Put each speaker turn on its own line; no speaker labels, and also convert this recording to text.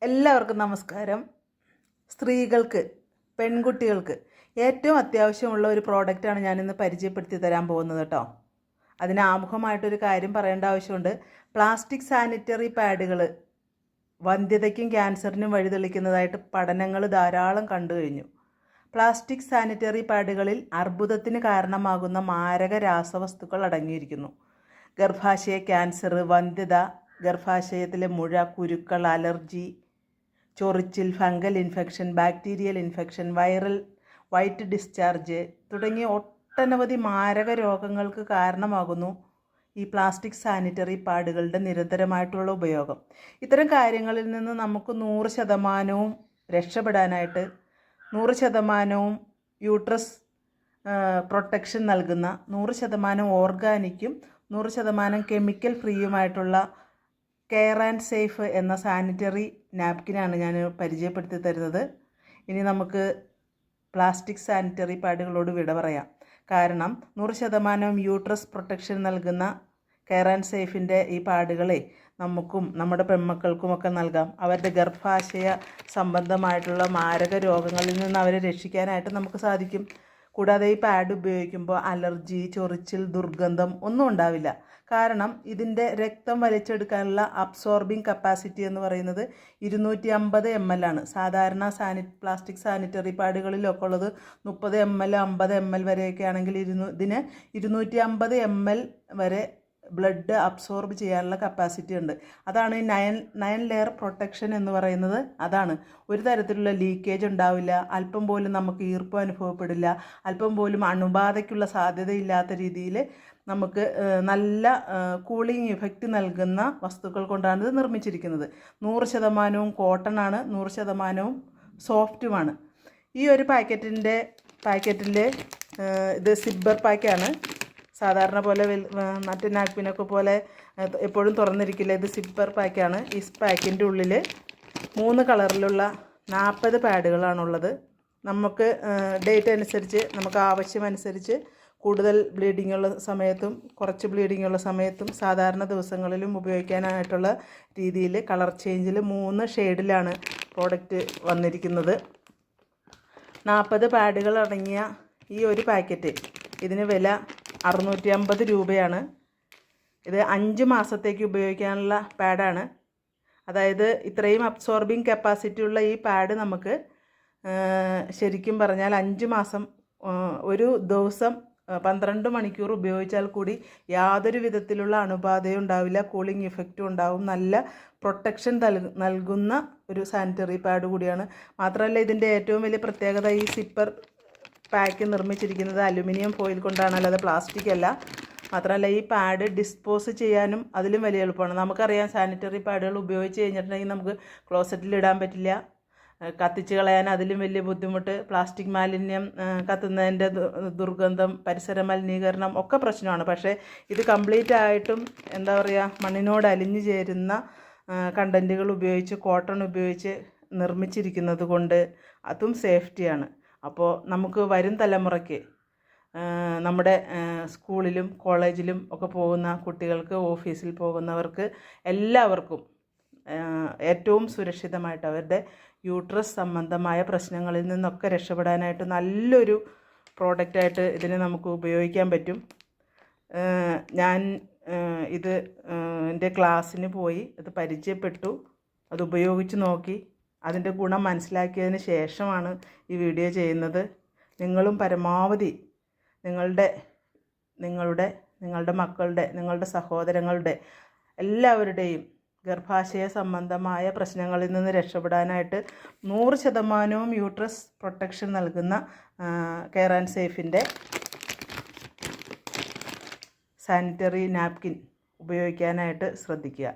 എല്ലാവർക്കും നമസ്കാരം. സ്ത്രീകൾക്ക്, പെൺകുട്ടികൾക്ക് ഏറ്റവും അത്യാവശ്യമുള്ള ഒരു പ്രോഡക്റ്റാണ് ഞാനിന്ന് പരിചയപ്പെടുത്തി തരാൻ പോകുന്നത് കേട്ടോ. അതിന് ആമുഖമായിട്ടൊരു കാര്യം പറയേണ്ട ആവശ്യമുണ്ട്. പ്ലാസ്റ്റിക് സാനിറ്ററി പാഡുകൾ വന്ധ്യതയ്ക്കും ക്യാൻസറിനും വഴിതെളിക്കുന്നതായിട്ട് പഠനങ്ങൾ ധാരാളം കണ്ടു കഴിഞ്ഞു. പ്ലാസ്റ്റിക് സാനിറ്ററി പാഡുകളിൽ അർബുദത്തിന് കാരണമാകുന്ന മാരക രാസവസ്തുക്കൾ അടങ്ങിയിരിക്കുന്നു. ഗർഭാശയ ക്യാൻസർ, വന്ധ്യത, ഗർഭാശയത്തിലെ മുഴ, കുരുക്കൾ, അലർജി, ചൊറിച്ചിൽ, fungal infection, bacterial infection, viral white discharge തുടങ്ങിയ ഒട്ടനവധി മാരക രോഗങ്ങൾക്ക് കാരണമാകുന്നു ഈ പ്ലാസ്റ്റിക് സാനിറ്ററി പാഡുകളുടെ നിരന്തരമായിട്ടുള്ള ഉപയോഗം. ഇത്തരം കാര്യങ്ങളിൽ നിന്ന് നമുക്ക് 100% രക്ഷപ്പെടാനായിട്ട് 100% യൂട്രസ് പ്രൊട്ടക്ഷൻ നൽകുന്ന 100% ഓർഗാനിക്കും 100% കെമിക്കൽ ഫ്രീയുമായിട്ടുള്ള കെയർ ആൻഡ് സേഫ് എന്ന സാനിറ്ററി നാപ്കിനാണ് ഞാൻ പരിചയപ്പെടുത്തി തരുന്നത്. ഇനി നമുക്ക് പ്ലാസ്റ്റിക് സാനിറ്ററി പാഡുകളോട് വിട പറയാം. കാരണം 100% യൂട്രസ് പ്രൊട്ടക്ഷൻ നൽകുന്ന കെയർ ആൻഡ് സേഫിൻ്റെ ഈ പാഡുകളെ നമുക്കും നമ്മുടെ പെൺമക്കൾക്കുമൊക്കെ നൽകാം. അവരുടെ ഗർഭാശയ സംബന്ധമായിട്ടുള്ള മാരക രോഗങ്ങളിൽ നിന്ന് അവരെ രക്ഷിക്കാനായിട്ട് നമുക്ക് സാധിക്കും. കൂടാതെ ഈ പാഡ് ഉപയോഗിക്കുമ്പോൾ അലർജി, ചൊറിച്ചിൽ, ദുർഗന്ധം ഒന്നും ഉണ്ടാവില്ല. കാരണം ഇതിൻ്റെ രക്തം വലിച്ചെടുക്കാനുള്ള അബ്സോർബിങ് കപ്പാസിറ്റി എന്ന് പറയുന്നത് 250 ml ആണ്. സാധാരണ പ്ലാസ്റ്റിക് സാനിറ്ററി പാഡുകളിലൊക്കെ ഉള്ളത് 30 ml 50 ml വരെയൊക്കെ ആണെങ്കിൽ ഇതിന് 250 ml വരെ ബ്ലഡ് അബ്സോർബ് ചെയ്യാനുള്ള കപ്പാസിറ്റി ഉണ്ട്. അതാണ് ഈ നയൻ ലെയർ പ്രൊട്ടക്ഷൻ എന്ന് പറയുന്നത്. അതാണ് ഒരു തരത്തിലുള്ള ലീക്കേജ് ഉണ്ടാവില്ല, അല്പം പോലും നമുക്ക് ഈർപ്പം അനുഭവപ്പെടില്ല, അല്പം പോലും അണുബാധയ്ക്കുള്ള സാധ്യതയില്ലാത്ത രീതിയിൽ നമുക്ക് നല്ല കൂളിംഗ് ഇഫക്റ്റ് നൽകുന്ന വസ്തുക്കൾ കൊണ്ടാണ് ഇത് നിർമ്മിച്ചിരിക്കുന്നത്. 100% കോട്ടണാണ്, 100% സോഫ്റ്റുമാണ്. ഈ ഒരു പാക്കറ്റിൽ ഇത് സിബ്ബർ പാക്കാണ്. സാധാരണ പോലെ മറ്റു നാപ്കിനൊക്കെ പോലെ എപ്പോഴും തുറന്നിരിക്കില്ല. ഇത് സിബ്ബർ പാക്കാണ്. ഈ പാക്കിൻ്റെ ഉള്ളിൽ 3 കളറിലുള്ള 40 പാഡുകളാണുള്ളത്. നമുക്ക് ഡേറ്റ് അനുസരിച്ച്, നമുക്ക് ആവശ്യമനുസരിച്ച് കൂടുതൽ ബ്ലീഡിംഗ് ഉള്ള സമയത്തും കുറച്ച് ബ്ലീഡിംഗ് ഉള്ള സമയത്തും സാധാരണ ദിവസങ്ങളിലും ഉപയോഗിക്കാനായിട്ടുള്ള രീതിയിൽ കളർ ചേഞ്ചിൽ 3 ഷെയ്ഡിലാണ് പ്രോഡക്റ്റ് വന്നിരിക്കുന്നത്. 40 പാഡുകൾ അടങ്ങിയ ഈ ഒരു പാക്കറ്റ് ഇതിന് വില 650 രൂപയാണ്. ഇത് 5 മാസത്തേക്ക് ഉപയോഗിക്കാനുള്ള പാഡാണ്. അതായത് ഇത്രയും അബ്സോർബിങ് കപ്പാസിറ്റി ഉള്ള ഈ പാഡ് നമുക്ക് ശരിക്കും പറഞ്ഞാൽ 5 മാസം, ഒരു ദിവസം 12 മണിക്കൂർ ഉപയോഗിച്ചാൽ കൂടി യാതൊരു വിധത്തിലുള്ള അണുബാധയും ഉണ്ടാവില്ല, കൂളിംഗ് ഇഫക്റ്റും ഉണ്ടാവും. നല്ല പ്രൊട്ടക്ഷൻ നൽകുന്ന ഒരു സാനിറ്ററി പാഡ് കൂടിയാണ്. മാത്രമല്ല ഇതിൻ്റെ ഏറ്റവും വലിയ പ്രത്യേകത, ഈ സിപ്പർ പാക്ക് നിർമ്മിച്ചിരിക്കുന്നത് അലുമിനിയം ഫോയിൽ കൊണ്ടാണ്, അല്ലാതെ പ്ലാസ്റ്റിക് അല്ല. മാത്രമല്ല ഈ പാഡ് ഡിസ്പോസ് ചെയ്യാനും അതിലും വലിയ എളുപ്പമാണ്. നമുക്കറിയാം സാനിറ്ററി പാഡുകൾ ഉപയോഗിച്ച് കഴിഞ്ഞിട്ടുണ്ടെങ്കിൽ നമുക്ക് ക്ലോസറ്റിൽ ഇടാൻ പറ്റില്ല, കത്തിച്ച് കളയാൻ അതിലും വലിയ ബുദ്ധിമുട്ട്, പ്ലാസ്റ്റിക് മാലിന്യം കത്തുന്നതിൻ്റെ ദുർഗന്ധം, പരിസര മലിനീകരണം ഒക്കെ പ്രശ്നമാണ്. പക്ഷേ ഇത് കംപ്ലീറ്റ് ആയിട്ടും എന്താ പറയുക, മണ്ണിനോട് അലിഞ്ഞു ചേരുന്ന കണ്ടൻറ്റുകൾ ഉപയോഗിച്ച്, കോട്ടൺ ഉപയോഗിച്ച് നിർമ്മിച്ചിരിക്കുന്നത് കൊണ്ട് അതും സേഫ്റ്റിയാണ്. അപ്പോൾ നമുക്ക് വരും തലമുറയ്ക്ക് നമ്മുടെ സ്കൂളിലും കോളേജിലും ഒക്കെ പോകുന്ന കുട്ടികൾക്ക്, ഓഫീസിൽ പോകുന്നവർക്ക് എല്ലാവർക്കും ഏറ്റവും സുരക്ഷിതമായിട്ട് അവരുടെ യൂട്രസ് സംബന്ധമായ പ്രശ്നങ്ങളിൽ നിന്നൊക്കെ രക്ഷപ്പെടാനായിട്ട് നല്ലൊരു പ്രോഡക്റ്റായിട്ട് ഇതിനെ നമുക്ക് ഉപയോഗിക്കാൻ പറ്റും. ഞാൻ ഇത് എൻ്റെ ക്ലാസ്സിന് പോയി ഇത് പരിചയപ്പെട്ടു, അത് ഉപയോഗിച്ച് നോക്കി, അതിൻ്റെ ഗുണം മനസ്സിലാക്കിയതിന് ശേഷമാണ് ഈ വീഡിയോ ചെയ്യുന്നത്. നിങ്ങളും പരമാവധി നിങ്ങളുടെ മക്കളുടെ, നിങ്ങളുടെ സഹോദരങ്ങളുടെ എല്ലാവരുടെയും ഗർഭാശയ സംബന്ധമായ പ്രശ്നങ്ങളിൽ നിന്ന് രക്ഷപ്പെടാനായിട്ട് 100% യൂട്രസ് പ്രൊട്ടക്ഷൻ നൽകുന്ന കെയർ ആൻഡ് സേഫിൻ്റെ സാനിറ്ററി നാപ്കിൻ ഉപയോഗിക്കാനായിട്ട് ശ്രദ്ധിക്കുക.